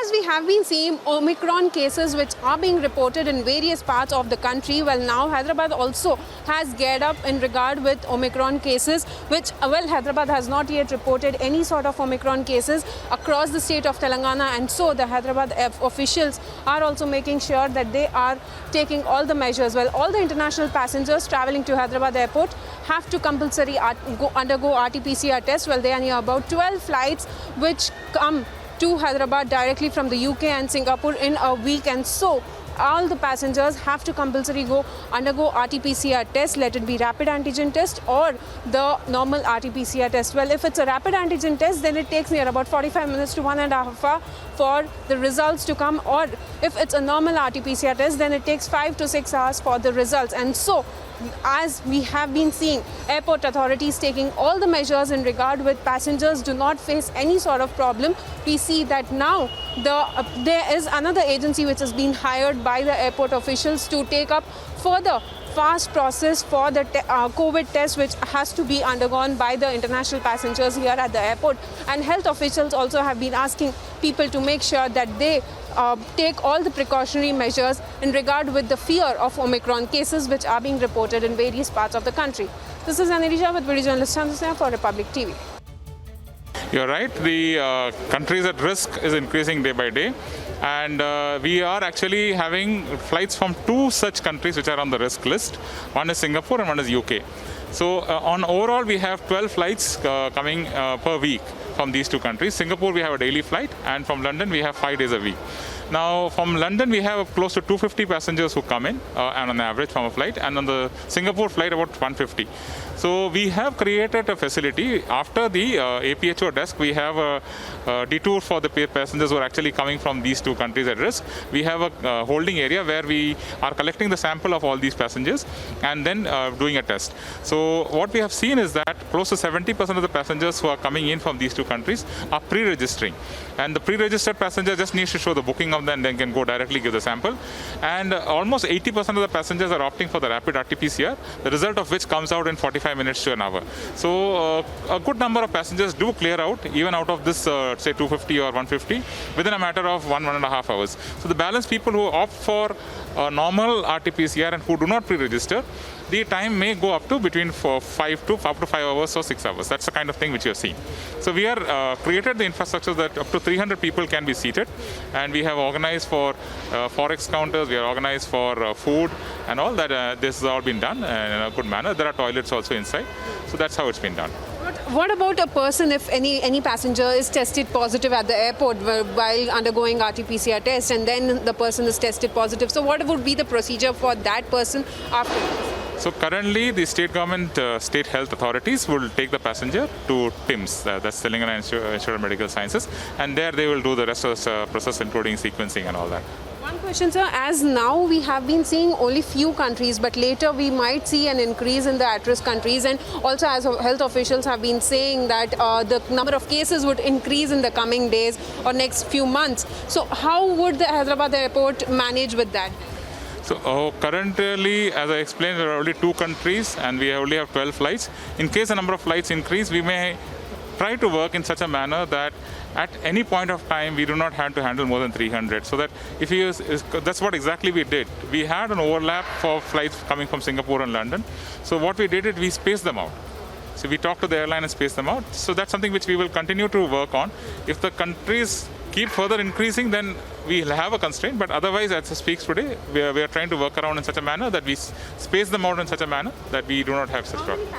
as we have been seeing Omicron cases which are being reported in various parts of the country, well, now Hyderabad also has geared up in regard with Omicron cases, which, well, Hyderabad has not yet reported any sort of Omicron cases across the state of Telangana, and so the Hyderabad officials are also making sure that they are taking all the measures. Well, all the international passengers traveling to Hyderabad airport have to compulsory undergo RT-PCR test. Well, there are near about 12 flights which come to Hyderabad directly from the UK and Singapore in a week, and so all the passengers have to compulsory undergo RT-PCR test, let it be rapid antigen test or the normal RT-PCR test. Well, if it's a rapid antigen test, then it takes near about 45 minutes to 1.5 hours for the results to come, or if it's a normal RT-PCR test, then it takes 5 to 6 hours for the results. And so, as we have been seeing, airport authorities taking all the measures in regard with passengers do not face any sort of problem. We see that now there is another agency which has been hired by the airport officials to take up further fast process for the COVID test which has to be undergone by the international passengers here at the airport. And health officials also have been asking people to make sure that they take all the precautionary measures in regard with the fear of Omicron cases which are being reported in various parts of the country. This is Anirija with video journalist Chandra for Republic TV. You're right, the countries at risk is increasing day by day, and we are actually having flights from two such countries which are on the risk list. One is Singapore and one is UK. So on overall we have 12 flights coming per week from these two countries. Singapore we have a daily flight, and from London we have 5 days a week. Now from London we have close to 250 passengers who come in and on average from a flight, and on the Singapore flight about 150. So we have created a facility. After the APHO desk, we have a detour for the passengers who are actually coming from these two countries at risk. We have a holding area where we are collecting the sample of all these passengers and then doing a test. So what we have seen is that close to 70% of the passengers who are coming in from these two countries are pre-registering. And the pre-registered passenger just needs to show the booking of them and then can go directly give the sample. And almost 80% of the passengers are opting for the rapid RT-PCR, the result of which comes out in 45 minutes to an hour. So a good number of passengers do clear out, even out of this say 250 or 150, within a matter of 1.5 hours. So the balance people who opt for normal RT-PCR and who do not pre-register, the time may go up to between 5 hours or 6 hours. That's the kind of thing which you have seen. So we are created the infrastructure that up to 300 people can be seated, and we have organized for forex counters, we are organized for food and all that. This has all been done in a good manner. There are toilets also inside. So that's how it's been done. What about a person, if any passenger is tested positive at the airport while undergoing RT-PCR test, and then the person is tested positive? So what would be the procedure for that person after? So currently the state government, state health authorities will take the passenger to TIMS, that's Telangana Institute of Medical Sciences, and there they will do the rest of the process including sequencing and all that. One question, sir, as now we have been seeing only few countries, but later we might see an increase in the at-risk countries, and also as health officials have been saying that the number of cases would increase in the coming days or next few months. So how would the Hyderabad airport manage with that? So currently, as I explained, there are only two countries and we only have 12 flights. In case the number of flights increase, we may try to work in such a manner that at any point of time we do not have to handle more than 300. So that if you use, that's what exactly we did. We had an overlap for flights coming from Singapore and London. So what we did is we spaced them out. So we talked to the airline and spaced them out. So that's something which we will continue to work on. If the countries keep further increasing, then we'll have a constraint, but otherwise, as it speaks today, we are trying to work around in such a manner that we space them out in such a manner that we do not have such problems.